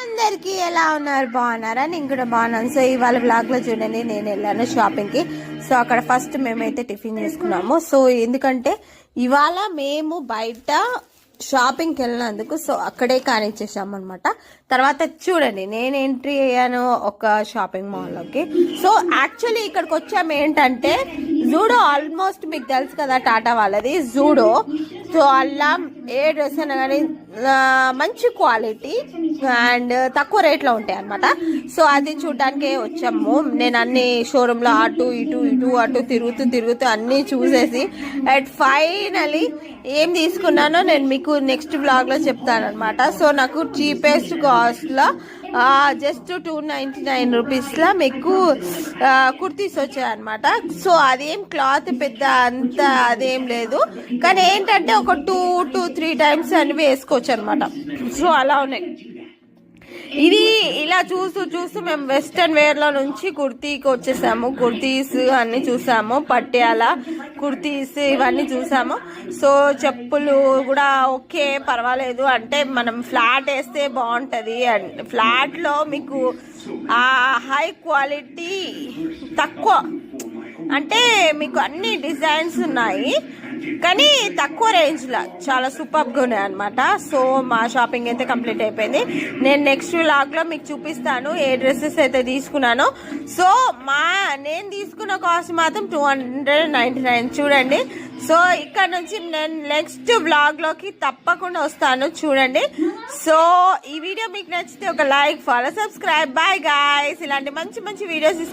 అందరికి ఎలా ఉన్నారు, బాగున్నారా? నేను కూడా బాగున్నాను. సో ఇవాళ బ్లాగ్ లో చూడండి, నేను వెళ్ళాను షాపింగ్ కి. సో అక్కడ ఫస్ట్ మేమైతే టిఫిన్ చేసుకున్నాము. సో ఎందుకంటే ఇవాళ మేము బయట షాపింగ్కి వెళ్ళినందుకు సో అక్కడే కానిచ్చేసాం అనమాట. తర్వాత చూడండి నేను ఎంట్రీ అయ్యాను ఒక షాపింగ్ మాల్లోకి. సో యాక్చువల్లీ ఇక్కడికి వచ్చాము ఏంటంటే జూడో, ఆల్మోస్ట్ మీకు తెలుసు కదా టాటా వాళ్ళది జూడో. సో అలా ఏ డ్రెస్ అయినా కానీ మంచి క్వాలిటీ అండ్ తక్కువ రేట్లో ఉంటాయి అనమాట. సో అది చూడటానికే వచ్చాము. నేను అన్ని షోరూంలో అటు అటు తిరుగుతూ అన్నీ చూసేసి అట్ ఫైనలీ ఏం తీసుకున్నానో నేను మీకు నెక్స్ట్ బ్లాగ్లో చెప్తాను అనమాట. సో నాకు చీపెస్ట్ కాస్ట్లో జస్ట్ 299 రూపీస్లో మీకు కుర్తీస్ వచ్చాయన్నమాట. సో అదేం క్లాత్ పెద్ద అంత అదేం లేదు, కానీ ఏంటంటే ఒక 2-3 టైమ్స్ అని వేసుకోవచ్చు అనమాట. సో అలా ఉన్నాయి. ఇది ఇలా చూస్తూ మేము వెస్ట్రన్ వేర్ లో నుంచి కుర్తీకి వచ్చేసాము. కుర్తీస్ అన్ని చూసాము, పట్యాల కుర్తీస్ ఇవన్నీ చూసాము. సో చెప్పులు కూడా ఓకే పర్వాలేదు, అంటే మనం ఫ్లాట్ వేస్తే బాగుంటది. అండ్ ఫ్లాట్ లో మీకు ఆ హై క్వాలిటీ తక్కువ, అంటే మీకు అన్ని డిజైన్స్ ఉన్నాయి కానీ తక్కువ రేంజ్లో చాలా సూపర్గా ఉన్నాయి అనమాట. సో మా షాపింగ్ అయితే కంప్లీట్ అయిపోయింది. నేను నెక్స్ట్ వ్లాగ్లో మీకు చూపిస్తాను ఏ డ్రెస్సెస్ అయితే తీసుకున్నానో. సో నేను తీసుకున్న కాస్ట్ మాత్రం 299 చూడండి. సో ఇక్కడ నుంచి నేను నెక్స్ట్ వ్లాగ్లోకి తప్పకుండా వస్తాను, చూడండి. సో ఈ వీడియో మీకు నచ్చితే ఒక like, follow, subscribe. Bye guys. ఇలాంటి మంచి వీడియోస్